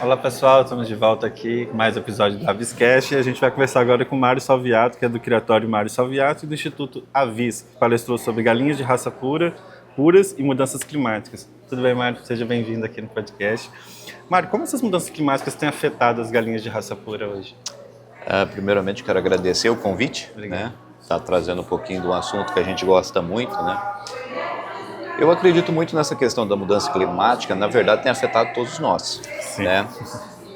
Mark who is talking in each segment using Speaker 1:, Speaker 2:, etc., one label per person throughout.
Speaker 1: Olá pessoal, estamos de volta aqui com mais um episódio do Aviscast e a gente vai conversar agora com o Mário Salviato, que é do Criatório Mário Salviato e do Instituto Avis, que palestrou sobre galinhas de raça puras e mudanças climáticas. Tudo bem, Mário? Seja bem-vindo aqui no podcast. Mário, como essas mudanças climáticas têm afetado as galinhas de raça pura hoje?
Speaker 2: Primeiramente, quero agradecer o convite,
Speaker 1: Obrigado.
Speaker 2: né? Tá trazendo um pouquinho de um assunto que a gente gosta muito, né? Eu acredito muito nessa questão da mudança climática, na verdade tem afetado todos nós,
Speaker 1: Sim.
Speaker 2: né?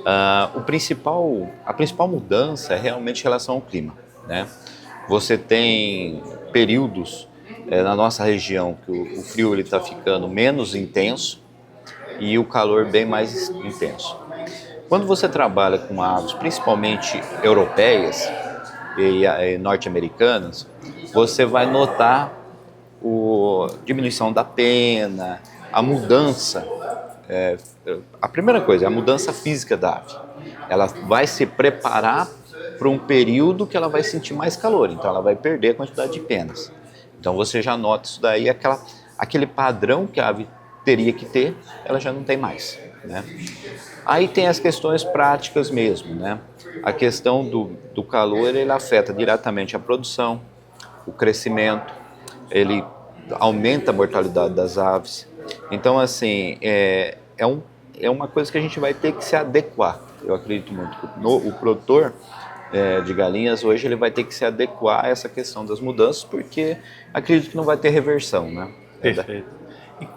Speaker 2: A principal mudança é realmente em relação ao clima, né? Você tem períodos na nossa região que o frio ele está ficando menos intenso e o calor bem mais intenso. Quando você trabalha com aves, principalmente europeias e norte-americanas, você vai notar diminuição da pena, a mudança. A primeira coisa é a mudança física da ave. Ela vai se preparar para um período que ela vai sentir mais calor, então ela vai perder a quantidade de penas. Então você já nota isso daí, aquele padrão que a ave teria que ter, ela já não tem mais, né? Aí tem as questões práticas mesmo, né? A questão do calor, ele afeta diretamente a produção, o crescimento, ele aumenta a mortalidade das aves. Então, assim, é uma coisa que a gente vai ter que se adequar. Eu acredito muito que o produtor de galinhas hoje ele vai ter que se adequar a essa questão das mudanças, porque acredito que não vai ter reversão, né?
Speaker 1: Perfeito.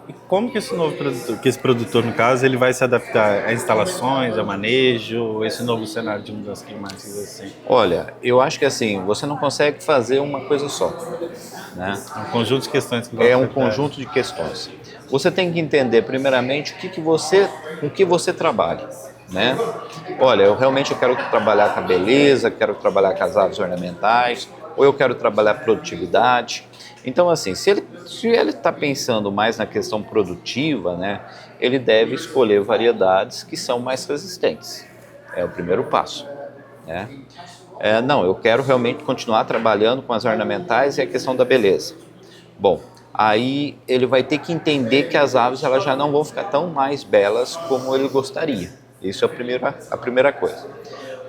Speaker 1: E como que esse novo produtor, que esse produtor, no caso, ele vai se adaptar a instalações, ao manejo, esse novo cenário de mudanças climáticas assim?
Speaker 2: Olha, eu acho que assim, você não consegue fazer uma coisa só, né?
Speaker 1: É um conjunto de questões que vão
Speaker 2: É um
Speaker 1: afetar.
Speaker 2: conjunto de questões. Você tem que entender, primeiramente, com que você trabalha, né? Olha, eu quero trabalhar com a beleza, quero trabalhar com as aves ornamentais, ou eu quero trabalhar produtividade. Então, assim, se ele está pensando mais na questão produtiva, né, ele deve escolher variedades que são mais resistentes. É o primeiro passo, né? Não, eu quero realmente continuar trabalhando com as ornamentais e a questão da beleza. Bom, aí ele vai ter que entender que as aves elas já não vão ficar tão mais belas como ele gostaria. Isso é a primeira coisa.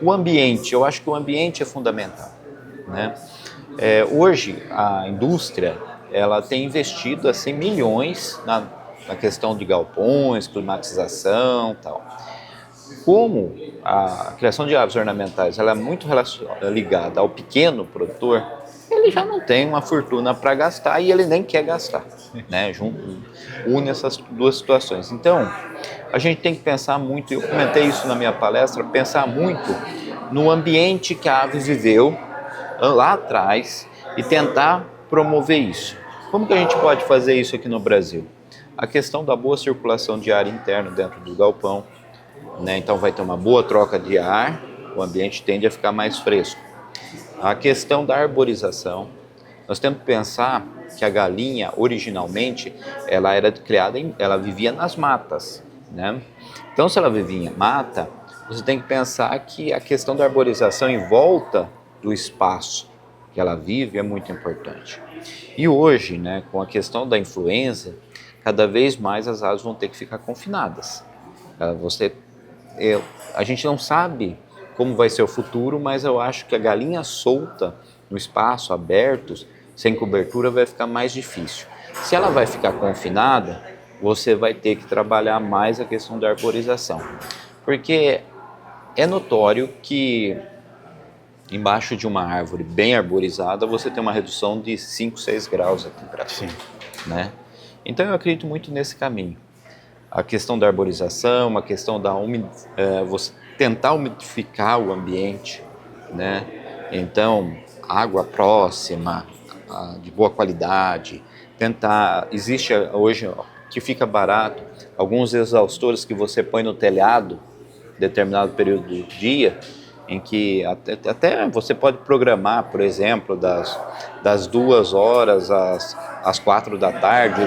Speaker 2: O ambiente, eu acho que o ambiente é fundamental, né? Hoje a indústria ela tem investido assim, milhões na questão de galpões, climatização e tal. Como a criação de aves ornamentais ela é muito ligada ao pequeno produtor, ele já não tem uma fortuna para gastar e ele nem quer gastar, né? Une essas duas situações. Então, a gente tem que pensar muito, eu comentei isso na minha palestra, pensar muito no ambiente que a ave viveu lá atrás e tentar promover isso. Como que a gente pode fazer isso aqui no Brasil? A questão da boa circulação de ar interno dentro do galpão, né? Então vai ter uma boa troca de ar, o ambiente tende a ficar mais fresco. A questão da arborização, nós temos que pensar que a galinha originalmente ela era criada, ela vivia nas matas, né? Então se ela vivia em mata, você tem que pensar que a questão da arborização em volta do espaço que ela vive é muito importante. E hoje, né, com a questão da influenza, cada vez mais as aves vão ter que ficar confinadas. A gente não sabe como vai ser o futuro, mas eu acho que a galinha solta no espaço aberto, sem cobertura, vai ficar mais difícil. Se ela vai ficar confinada, você vai ter que trabalhar mais a questão da arborização. Porque é notório que embaixo de uma árvore bem arborizada, você tem uma redução de 5, 6 graus a temperatura, né? Então eu acredito muito nesse caminho. A questão da arborização, a questão da você tentar umidificar o ambiente, né? Então, água próxima, de boa qualidade, existe hoje que fica barato, alguns exaustores que você põe no telhado, determinado período do dia, em que até você pode programar, por exemplo, das 2 horas às 4 da tarde,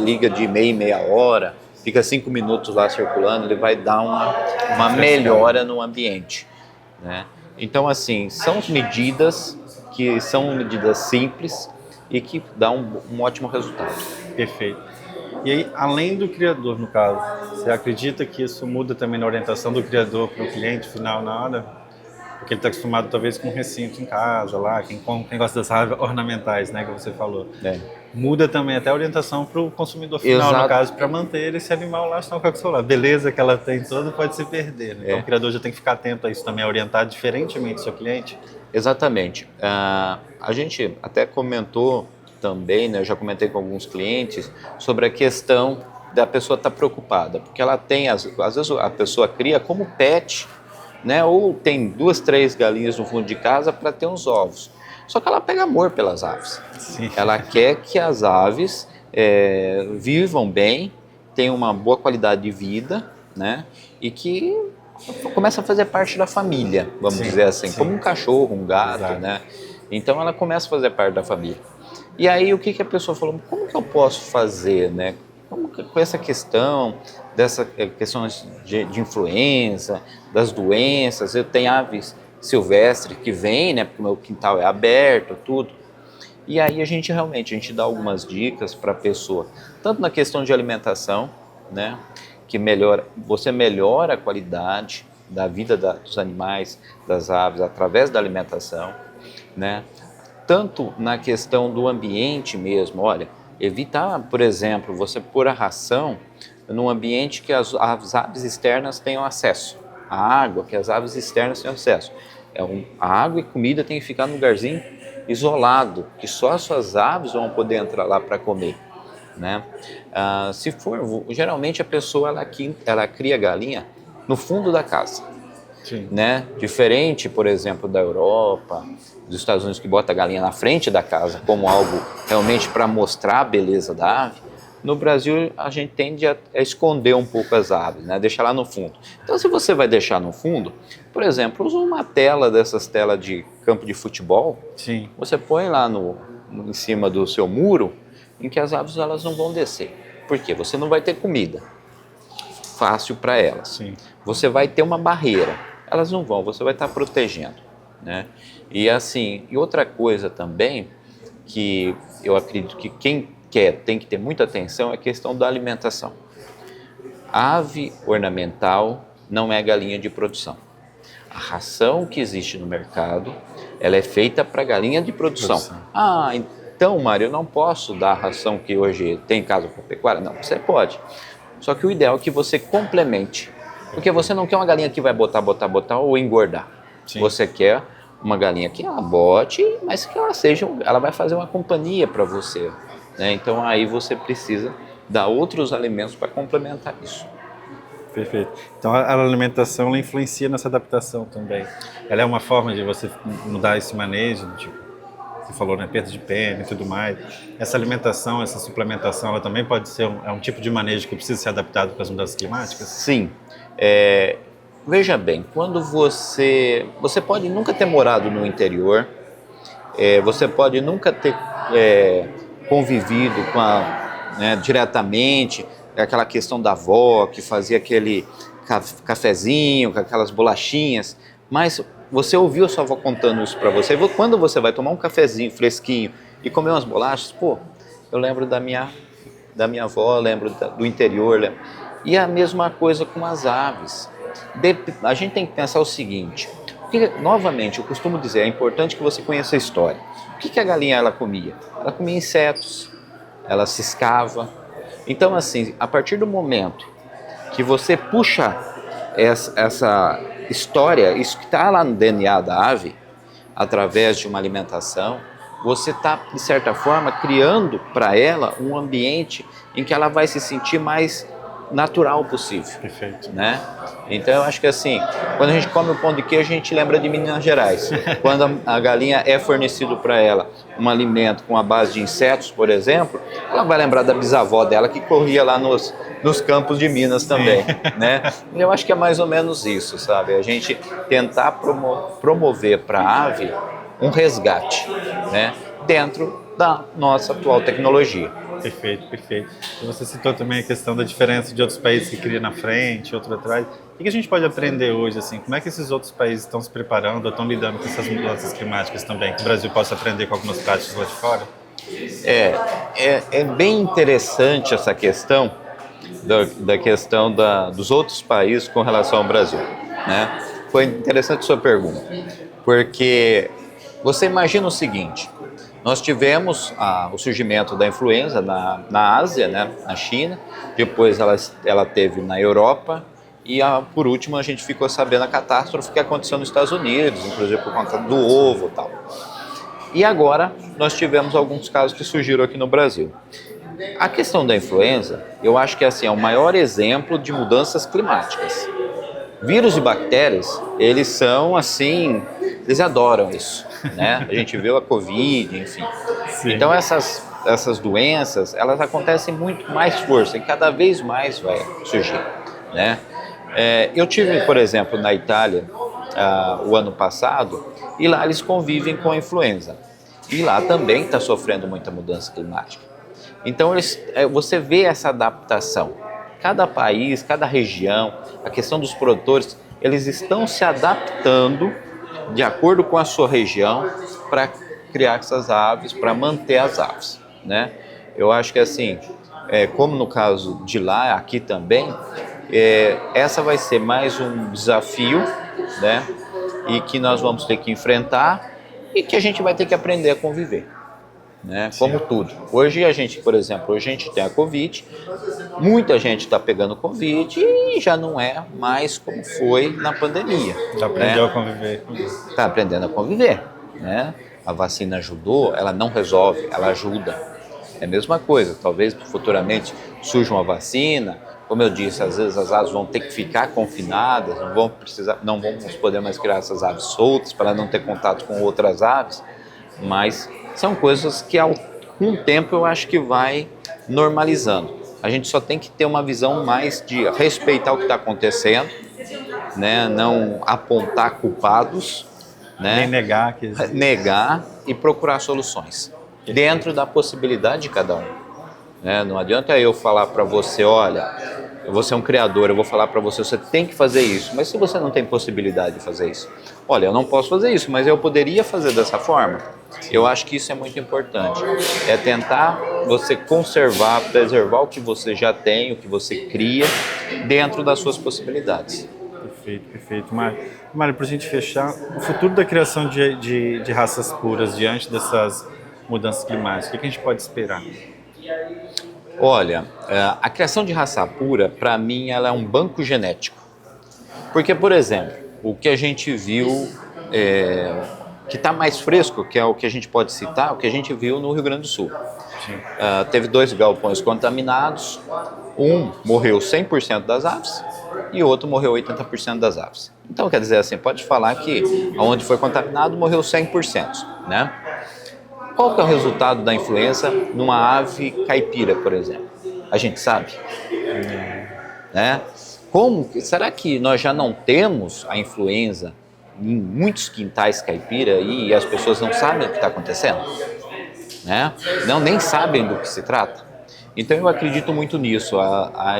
Speaker 2: liga de meia em meia hora, fica 5 minutos lá circulando, ele vai dar uma melhora no ambiente, né? Então, assim, são medidas que são medidas simples e que dão um ótimo resultado.
Speaker 1: Perfeito. E aí, além do criador, no caso, você acredita que isso muda também na orientação do criador para o cliente final na hora? Porque ele está acostumado talvez com um recinto em casa, lá, quem gosta das aves ornamentais, né, que você falou. Muda também até a orientação para o consumidor final, no caso, para manter esse animal lá, senão com a lá. Beleza que ela tem toda pode se perder. Né? Então o criador já tem que ficar atento a isso também, a orientar diferentemente o seu cliente.
Speaker 2: Exatamente. A gente até comentou também, né, eu já comentei com alguns clientes, sobre a questão da pessoa estar preocupada, porque ela tem, às vezes a pessoa cria como pet, né, ou tem 2, 3 galinhas no fundo de casa para ter uns ovos. Só que ela pega amor pelas aves.
Speaker 1: Sim.
Speaker 2: Ela quer que as aves vivam bem, tenham uma boa qualidade de vida, né, e que começa a fazer parte da família, vamos dizer assim, como um cachorro, um gato, né? Então ela começa a fazer parte da família. E aí o que a pessoa falou, como que eu posso fazer, né? Com essa questão, dessa questões de influenza, das doenças, eu tenho aves silvestres que vêm, né? Porque o meu quintal é aberto, tudo. E aí a gente dá algumas dicas para a pessoa, tanto na questão de alimentação, né? Que você melhora a qualidade da vida dos animais, das aves, através da alimentação, né? Tanto na questão do ambiente mesmo, olha, evitar, por exemplo, você pôr a ração num ambiente que as aves externas tenham acesso, a água que as aves externas tenham acesso. A água e comida tem que ficar num lugarzinho isolado, que só as suas aves vão poder entrar lá para comer. Né? Se for, geralmente a pessoa ela cria galinha no fundo da casa.
Speaker 1: Sim.
Speaker 2: Né? Diferente, por exemplo, da Europa, dos Estados Unidos, que bota a galinha na frente da casa como algo realmente para mostrar a beleza da ave. No Brasil a gente tende a esconder um pouco as aves, né? Deixar lá no fundo. Então se você vai deixar no fundo, por exemplo, usa uma tela dessas telas de campo de futebol.
Speaker 1: Sim.
Speaker 2: Você põe lá em cima do seu muro, em que as aves elas não vão descer. Por quê? Você não vai ter comida fácil para elas.
Speaker 1: Sim.
Speaker 2: Você vai ter uma barreira. Elas não vão, você vai estar protegendo. Né? E assim, e outra coisa também, que eu acredito que quem quer tem que ter muita atenção, é a questão da alimentação. Ave ornamental não é galinha de produção. A ração que existe no mercado, ela é feita para galinha de produção. Então, Mário, eu não posso dar a ração que hoje tem em casa para pecuária? Não, você pode. Só que o ideal é que você complemente. Porque você não quer uma galinha que vai botar ou engordar. Sim. Você quer uma galinha que ela bote, mas que ela vai fazer uma companhia para você. Né? Então aí você precisa dar outros alimentos para complementar isso.
Speaker 1: Perfeito. Então a alimentação ela influencia nessa adaptação também. Ela é uma forma de você mudar esse manejo, tipo, você falou, né, perda de pena e tudo mais. Essa alimentação, essa suplementação, ela também pode ser um tipo de manejo que precisa ser adaptado para as mudanças climáticas?
Speaker 2: Sim. Veja bem, quando você pode nunca ter morado no interior, você pode nunca ter convivido diretamente, aquela questão da avó que fazia aquele cafezinho com aquelas bolachinhas, mas você ouviu a sua avó contando isso para você. Quando você vai tomar um cafezinho fresquinho e comer umas bolachas, eu lembro da minha avó, lembro do interior. E a mesma coisa com as aves. A gente tem que pensar o seguinte, porque, novamente, eu costumo dizer, é importante que você conheça a história. O que a galinha ela comia? Ela comia insetos, ela ciscava. Então, assim, a partir do momento que você puxa essa história, isso que está lá no DNA da ave, através de uma alimentação, você está, de certa forma, criando para ela um ambiente em que ela vai se sentir mais natural possível.
Speaker 1: Perfeito.
Speaker 2: Né? Então eu acho que assim, quando a gente come o pão de queijo, a gente lembra de Minas Gerais. Quando a galinha é fornecido para ela um alimento com a base de insetos, por exemplo, ela vai lembrar da bisavó dela que corria lá nos campos de Minas também. Né? Eu acho que é mais ou menos isso, sabe? A gente tentar promover para a ave um resgate, né? Dentro da nossa atual tecnologia.
Speaker 1: Perfeito, perfeito. E você citou também a questão da diferença de outros países que criam na frente, outro atrás. O que a gente pode aprender hoje, assim? Como é que esses outros países estão se preparando ou estão lidando com essas mudanças climáticas também? Que o Brasil possa aprender com algumas práticas lá de fora?
Speaker 2: É bem interessante essa questão da questão dos outros países com relação ao Brasil, né? Foi interessante a sua pergunta, porque você imagina o seguinte: nós tivemos o surgimento da influenza na Ásia, né, na China, depois ela teve na Europa e por último a gente ficou sabendo a catástrofe que aconteceu nos Estados Unidos, inclusive por conta do ovo e tal. E agora nós tivemos alguns casos que surgiram aqui no Brasil. A questão da influenza, eu acho que assim, é o maior exemplo de mudanças climáticas. Vírus e bactérias, eles são assim, eles adoram isso, né? A gente viu a Covid, enfim.
Speaker 1: Sim.
Speaker 2: Então essas doenças, elas acontecem muito mais força e cada vez mais vai surgir, né? Eu tive, por exemplo, na Itália o ano passado e lá eles convivem com a influenza. E lá também está sofrendo muita mudança climática. Então você vê essa adaptação. Cada país, cada região, a questão dos produtores, eles estão se adaptando de acordo com a sua região para criar essas aves, para manter as aves, né? Eu acho que assim, como no caso de lá, aqui também, essa vai ser mais um desafio, né? E que nós vamos ter que enfrentar e que a gente vai ter que aprender a conviver, né? Como tudo. Hoje a gente, por exemplo, hoje a gente tem a Covid, muita gente está pegando Covid e já não é mais como foi na pandemia.
Speaker 1: Já aprendeu a conviver.
Speaker 2: Está aprendendo a conviver, né? A vacina ajudou, ela não resolve, ela ajuda. É a mesma coisa, talvez futuramente surja uma vacina, como eu disse, às vezes as aves vão ter que ficar confinadas, não vamos poder mais criar essas aves soltas para não ter contato com outras aves, mas são coisas que com o tempo eu acho que vai normalizando. A gente só tem que ter uma visão mais de respeitar o que está acontecendo, né? Não apontar culpados, né?
Speaker 1: Nem negar que existe.
Speaker 2: Negar e procurar soluções dentro da possibilidade de cada um, né? Não adianta eu falar para você, olha, você é um criador, eu vou falar para você, você tem que fazer isso, mas se você não tem possibilidade de fazer isso, olha, eu não posso fazer isso, mas eu poderia fazer dessa forma. Eu acho que isso é muito importante, é tentar você conservar, preservar o que você já tem, o que você cria, dentro das suas possibilidades.
Speaker 1: Perfeito, perfeito. Mário, para a gente fechar, o futuro da criação de raças puras diante dessas mudanças climáticas, o que a gente pode esperar?
Speaker 2: Olha, a criação de raça pura, para mim, ela é um banco genético. Porque, por exemplo, o que a gente viu, que está mais fresco, que é o que a gente pode citar, o que a gente viu no Rio Grande do Sul. Teve 2 galpões contaminados, um morreu 100% das aves e o outro morreu 80% das aves. Então, quer dizer assim, pode falar que onde foi contaminado morreu 100%, né? Qual que é o resultado da influenza numa ave caipira, por exemplo? A gente sabe, né? Será que nós já não temos a influenza em muitos quintais caipira e as pessoas não sabem o que está acontecendo, né? Nem sabem do que se trata. Então eu acredito muito nisso. A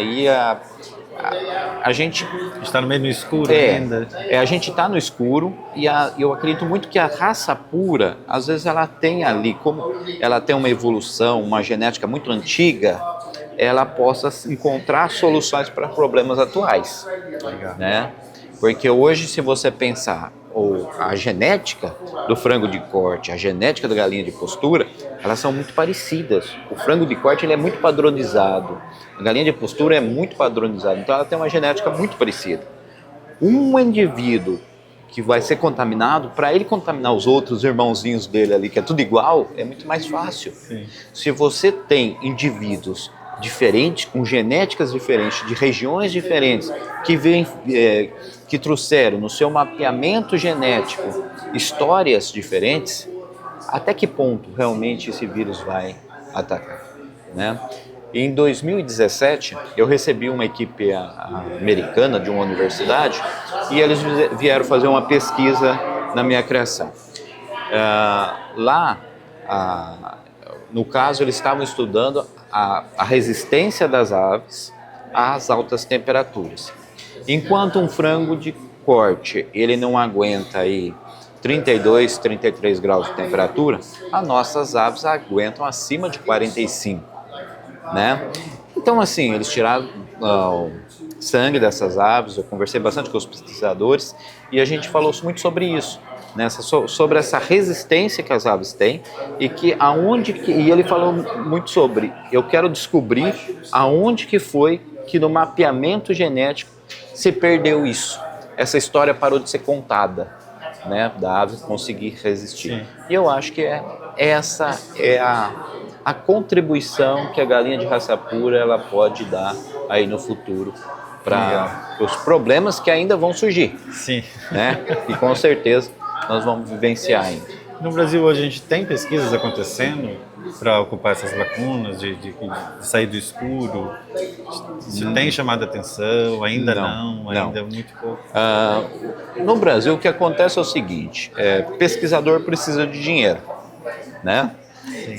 Speaker 2: gente
Speaker 1: está no meio do escuro ainda.
Speaker 2: A gente está no escuro e eu acredito muito que a raça pura, às vezes ela tem ali, como ela tem uma evolução, uma genética muito antiga, ela possa encontrar soluções para problemas atuais.
Speaker 1: Legal.
Speaker 2: Né? Porque hoje, se você pensar, a genética do frango de corte, a genética da galinha de postura, elas são muito parecidas. O frango de corte ele é muito padronizado, a galinha de postura é muito padronizada, então ela tem uma genética muito parecida. Um indivíduo que vai ser contaminado, para ele contaminar os outros irmãozinhos dele ali, que é tudo igual, é muito mais fácil.
Speaker 1: Sim.
Speaker 2: Se você tem indivíduos diferentes, com genéticas diferentes, de regiões diferentes, que trouxeram no seu mapeamento genético histórias diferentes, até que ponto realmente esse vírus vai atacar, né? Em 2017, eu recebi uma equipe americana de uma universidade e eles vieram fazer uma pesquisa na minha criação. Lá, no caso, eles estavam estudando a resistência das aves às altas temperaturas. Enquanto um frango de corte, ele não aguenta aí 32, 33 graus de temperatura, as nossas aves aguentam acima de 45, né? Então, assim, eles tiraram o sangue dessas aves, eu conversei bastante com os pesquisadores e a gente falou muito sobre isso, né? Sobre essa resistência que as aves têm e e ele falou muito sobre, eu quero descobrir aonde que foi que no mapeamento genético se perdeu isso, essa história parou de ser contada, né? Da ave conseguir resistir.
Speaker 1: Sim.
Speaker 2: E eu acho que essa é a contribuição que a galinha de raça pura ela pode dar aí no futuro para os problemas que ainda vão surgir,
Speaker 1: Sim.
Speaker 2: né? E com certeza nós vamos vivenciar ainda.
Speaker 1: No Brasil hoje a gente tem pesquisas acontecendo para ocupar essas lacunas, de sair do escuro? Isso tem chamado a atenção? Ainda não, ainda é muito pouco.
Speaker 2: No Brasil o que acontece é o seguinte, pesquisador precisa de dinheiro, né?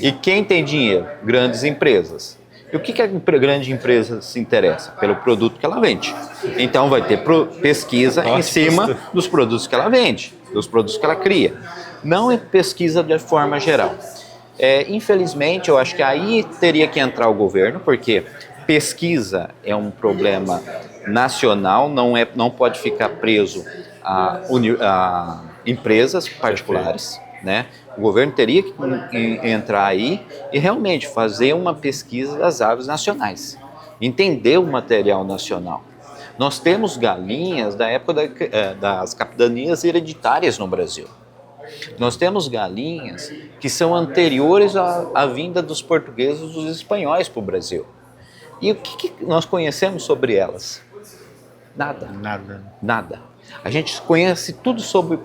Speaker 2: E quem tem dinheiro? Grandes empresas. E o que a grande empresa se interessa? Pelo produto que ela vende. Então vai ter pesquisa em cima dos produtos que ela vende, dos produtos que ela cria. Não é pesquisa de forma geral. Infelizmente, eu acho que aí teria que entrar o governo, porque pesquisa é um problema nacional, não pode ficar preso a empresas particulares, né? O governo teria que entrar aí e realmente fazer uma pesquisa das aves nacionais, entender o material nacional. Nós temos galinhas da época das capitanias hereditárias no Brasil. Nós temos galinhas que são anteriores à vinda dos portugueses e dos espanhóis para o Brasil. E o que nós conhecemos sobre elas? Nada. Nada. A gente conhece tudo sobre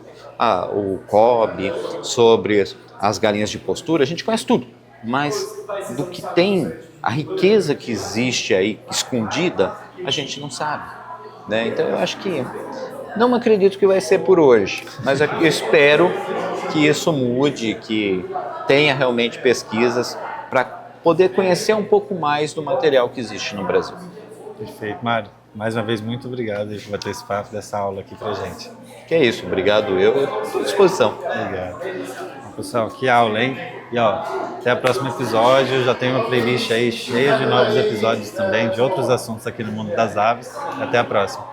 Speaker 2: o cobre, sobre as galinhas de postura, a gente conhece tudo. Mas do que tem, a riqueza que existe aí escondida, a gente não sabe, né? Então eu acho que não acredito que vai ser por hoje, mas eu espero que isso mude, que tenha realmente pesquisas para poder conhecer um pouco mais do material que existe no Brasil.
Speaker 1: Perfeito. Mário, mais uma vez, muito obrigado por bater esse papo dessa aula aqui pra gente.
Speaker 2: Que é isso, obrigado, eu estou à disposição.
Speaker 1: Obrigado. Bom, pessoal, que aula, hein? E ó, até o próximo episódio, já tem uma playlist aí cheia de novos episódios também, de outros assuntos aqui no mundo das aves. Até a próxima.